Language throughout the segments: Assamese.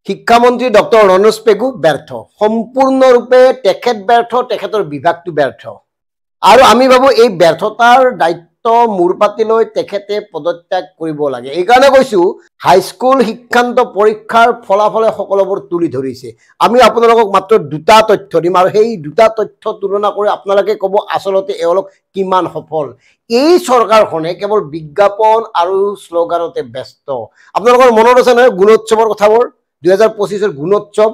শিক্ষামন্ত্ৰী ডক্টৰ ৰনোজ পেগু ব্যৰ্থ, সম্পূৰ্ণৰূপে তেখেত ব্যৰ্থ, তেখেতৰ বিভাগটো ব্যৰ্থ। আৰু আমি ভাবো এই ব্যৰ্থতাৰ দায়িত্ব মূৰ পাতি লৈ তেখেতে পদত্যাগ কৰিব লাগে। এইকাৰণে কৈছো হাইস্কুল শিক্ষান্ত পৰীক্ষাৰ ফলাফলে সকলোবোৰ তুলি ধৰিছে। আমি আপোনালোকক মাত্ৰ দুটা তথ্য দিম আৰু সেই দুটা তথ্য তুলনা কৰি আপোনালোকে ক'ব আচলতে এওঁলোক কিমান সফল। এই চৰকাৰখনে কেৱল বিজ্ঞাপন আৰু শ্লোগানতে ব্যস্ত। আপোনালোকৰ মনত আছে নহয় গুণোৎসৱৰ কথাবোৰ? 2025 গুণোৎসৱ,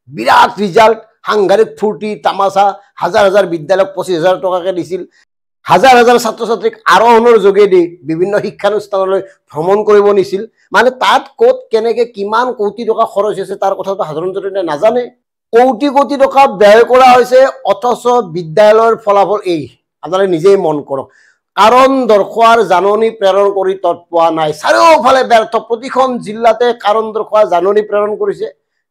বিৰাট ৰিজাল্ট, সাংঘাতিক ফূৰ্তি তামাচা, হাজাৰ হাজাৰ বিদ্যালয়ক 25,000 টকাকে দিছিল, হাজাৰ হাজাৰ ছাত্ৰ ছাত্ৰীক আৰোহণৰ যোগেদি বিভিন্ন শিক্ষানুষ্ঠানলৈ ভ্ৰমণ কৰিব নিছিল। মানে তাত ক'ত কেনেকে কিমান কোটি টকা খৰচ হৈছে তাৰ কথাটো সাধাৰণ জনতাই নাজানে। কোটি কোটি টকা ব্যয় কৰা হৈছে, অথচ বিদ্যালয়ৰ ফলাফল এই। আপোনালোকে নিজেই মন কৰক। কাৰণ দৰ্শোৱাৰ জাননী প্ৰেৰণ কৰি তৎ পোৱা নাই। চাৰিওফালে ব্যৰ্থ, প্ৰতিখন জিলাতে কাৰণ দৰ্শোৱা জাননী প্ৰেৰণ কৰিছে।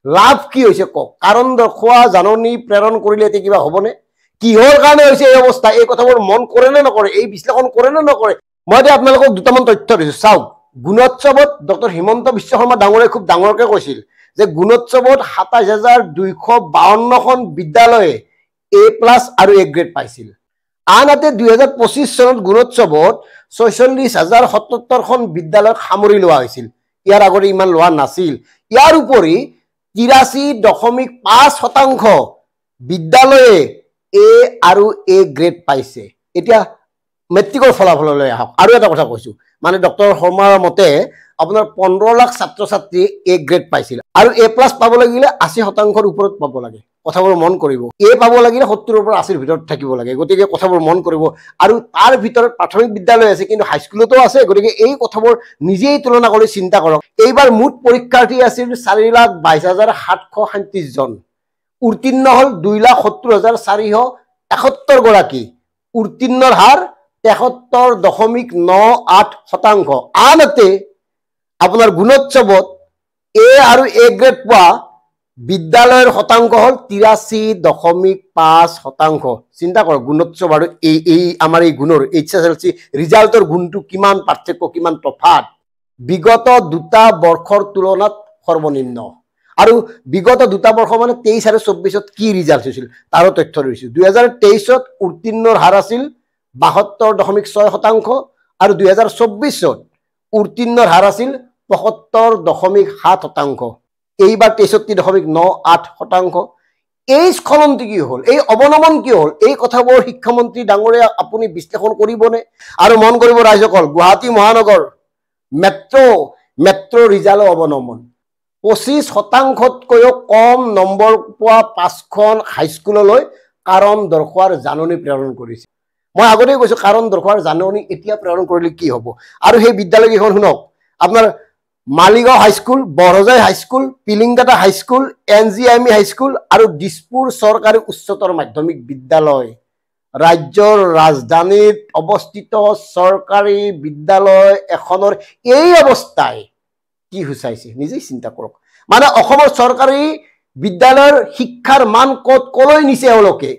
লাভ কি হৈছে কওক? কাৰণ দৰ্শোৱা জাননী প্ৰেৰণ কৰিলে এতিয়া কিবা হ'বনে? কিহৰ কাৰণে হৈছে এই অৱস্থা? এই কথাবোৰ মন কৰে নে নকৰে? এই বিশ্লেষণ কৰে নে নকৰে? মই এতিয়া আপোনালোকক দুটামান তথ্য দিছো। চাওক, গুণোৎসৱত ডক্টৰ হিমন্ত বিশ্ব শৰ্মা ডাঙৰে খুব ডাঙৰকে কৈছিল যে গুণোৎসৱত 27,252খন বিদ্যালয়ে A+ আৰু A গ্ৰেড পাইছিল। আনহাতে 2025 চনত গুণোৎসৱত 46,077খন বিদ্যালয়ক সামৰি লোৱা হৈছিল। ইয়াৰ আগতে ইমান লোৱা নাছিল। ইয়াৰ উপৰি 83.5% বিদ্যালয়ে A আৰু A গ্ৰেড পাইছে। এতিয়া মেট্ৰিকৰ ফলাফললৈ আহক। আৰু এটা কথা কৈছো, মানে ডক্টৰ শৰ্মাৰ মতে আপোনাৰ 15 লাখ ছাত্ৰ ছাত্ৰী A গ্ৰেড পাইছিল আৰু A+ পাব লাগিলে 80%ৰ ওপৰত পাব লাগে। কথাবোৰ মন কৰিব। A পাব লাগিলে 70ৰ পৰা 80ৰ ভিতৰত থাকিব লাগে। গতিকে কথাবোৰ মন কৰিব। আৰু তাৰ ভিতৰত প্ৰাথমিক বিদ্যালয় আছে, কিন্তু হাইস্কুলতো আছে। গতিকে এই কথাবোৰ নিজেই তুলনা কৰি চিন্তা কৰক। এইবাৰ মুঠ পৰীক্ষাৰ্থী আছিল 4,22,737 জন। উত্তীৰ্ণ হল 2,70,471 গৰাকী। উত্তীৰ্ণৰ হাৰ 73.98%। আনহাতে আপোনাৰ গুণোৎসৱত A আৰু A গ্ৰেড পোৱা বিদ্যালয়ৰ শতাংশ হল 83.5%। চিন্তা কৰক গুণোৎসৱ আৰু এই আমাৰ এই গুণৰ HSLC ৰিজাল্টৰ গুণটো কিমান পাৰ্থক্য, কিমান তফাত। বিগত দুটা বৰ্ষৰ তুলনাত সৰ্বনিম্ন। আৰু বিগত দুটা বৰ্ষ মানে 23 আৰু 24ত কি ৰিজাল্ট হৈছিল তাৰো তথ্য দিছো। 2023ত উত্তীৰ্ণৰ হাৰ আছিল 72.6% আৰু 2024ত উত্তীৰ্ণৰ হাৰ আছিল 75.7%। এইবাৰ 63.98%। এই স্খলনটো কি হ'ল? এই অৱনমন কি হ'ল? এই কথাবোৰ শিক্ষামন্ত্ৰী ডাঙৰীয়া আপুনি বিশ্লেষণ কৰিবনে? আৰু মন কৰিব ৰাইজসকল, গুৱাহাটী মহানগৰ মেট্ৰ ৰিজাল্টৰ অৱনমন। 25%তকৈও কম নম্বৰ পোৱা 5খন হাইস্কুললৈ কাৰণ দৰ্শোৱাৰ জাননী প্ৰেৰণ কৰিছে। মই আগতেই কৈছো কাৰণ দৰ্শোৱাৰ জাননী এতিয়া প্ৰেৰণ কৰিলে কি হ'ব। আৰু সেই বিদ্যালয়কেইখন শুনক, আপোনাৰ Maligaon high school, Barhajai high school, Pilingkata high school, NGIME high school আৰু দিছপুৰ চৰকাৰী উচ্চতৰ মাধ্যমিক বিদ্যালয়। ৰাজ্যৰ ৰাজধানীত অৱস্থিত চৰকাৰী বিদ্যালয় এখনৰ এই অৱস্থাই কি সূচাইছে নিজেই চিন্তা কৰক। মানে অসমৰ চৰকাৰী বিদ্যালয়ৰ শিক্ষাৰ মান ক'ত কলৈ নিছে এওঁলোকে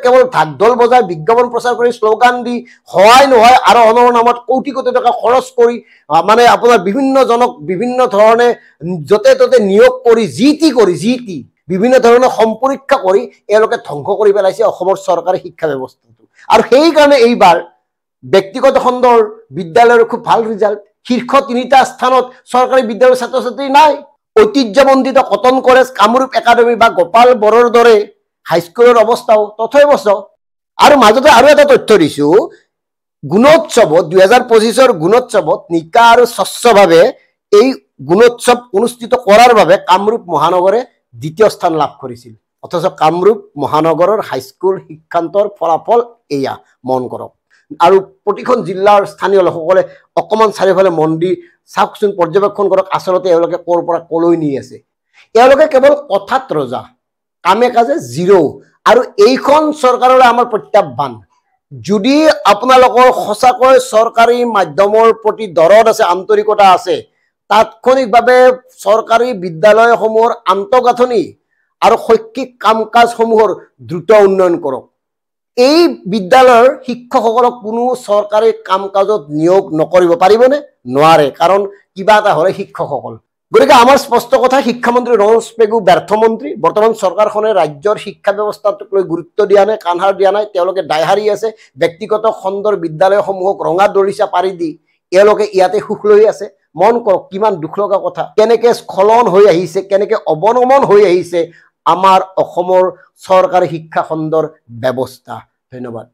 কেৱল ঢাক ঢোল বজাই বিজ্ঞাপন প্ৰচাৰ কৰি শ্লোগান দি সহায় নহয় আৰু অনৰ নামত কোটি কোটি টকা খৰচ কৰি মানে আপোনাৰ বিভিন্ন জনক বিভিন্ন ধৰণে য'তে ত'তে নিয়োগ কৰি যি টি বিভিন্ন ধৰণৰ সম্পৰীক্ষা কৰি এওঁলোকে ধ্বংস কৰি পেলাইছে অসমৰ চৰকাৰী শিক্ষা ব্যৱস্থাটো। আৰু সেইকাৰণে এইবাৰ ব্যক্তিগত খণ্ডৰ বিদ্যালয়ৰ খুব ভাল ৰিজাল্ট। শীৰ্ষ 3টা স্থানত চৰকাৰী বিদ্যালয়ৰ ছাত্ৰ ছাত্ৰী নাই। ঐতিহ্যমণ্ডিত কটন কলেজ, কামৰূপ একাডেমী বা গোপাল বৰৰ দৰে হাইস্কুলৰ অৱস্থাও তথৈবচ। আৰু মাজতে আৰু এটা তথ্য দিছো, গুণোৎসৱত 2025 গুণোৎসৱত নিকা আৰু স্বচ্ছভাৱে এই গুণোৎসৱ অনুষ্ঠিত কৰাৰ বাবে কামৰূপ মহানগৰে 2য় স্থান লাভ কৰিছিল। অথচ কামৰূপ মহানগৰৰ হাইস্কুল শিক্ষান্তৰ ফলাফল এয়া, মন কৰক। আৰু প্ৰতিখন জিলাৰ স্থানীয় লোকসকলে অকমান চাৰিওফালে মন দি চাওকচোন, পৰ্যবেক্ষণ কৰক আচলতে এওঁলোকে ক'ৰ পৰা কলৈ নি আছে। এওঁলোকে কেৱল কথাত ৰজা, কামে কাজে জিৰো। আৰু এইখন চৰকাৰলৈ আমাৰ প্ৰত্যাহ্বান, যদি আপোনালোকৰ সঁচাকৈ চৰকাৰী মাধ্যমৰ প্ৰতি দৰদ আছে, আন্তৰিকতা আছে, তাৎক্ষণিকভাৱে চৰকাৰী বিদ্যালয়সমূহৰ আন্তঃগাঁথনি আৰু শৈক্ষিক কাম কাজসমূহৰ দ্ৰুত উন্নয়ন কৰক। এই বিদ্যালয়ৰ শিক্ষকসকলক কোনো চৰকাৰী কাম কাজত নিয়োগ নকৰিব পাৰিবনে? নোৱাৰে। কাৰণ কিবা এটা হ'লে শিক্ষকসকল গতিকে আমাৰ স্পষ্ট কথা, শিক্ষামন্ত্ৰী ৰমেশ পেগু ব্যৰ্থ মন্ত্ৰী। বৰ্তমান চৰকাৰখনে ৰাজ্যৰ শিক্ষা ব্যৱস্থাটোক লৈ গুৰুত্ব দিয়া নাই, কাণসাৰ দিয়া নাই। তেওঁলোকে দায়হাৰি আছে। ব্যক্তিগত খণ্ডৰ বিদ্যালয়সমূহক ৰঙা দৰিচা পাৰি দি এওঁলোকে ইয়াতে সুখ লৈ আছে। মন কৰক কিমান দুখ লগা কথা, কেনেকে স্খলন হৈ আহিছে, কেনেকে অৱনমন হৈ আহিছে আমাৰ অসমৰ চৰকাৰী শিক্ষা খণ্ডৰ ব্যৱস্থা। ধন্যবাদ।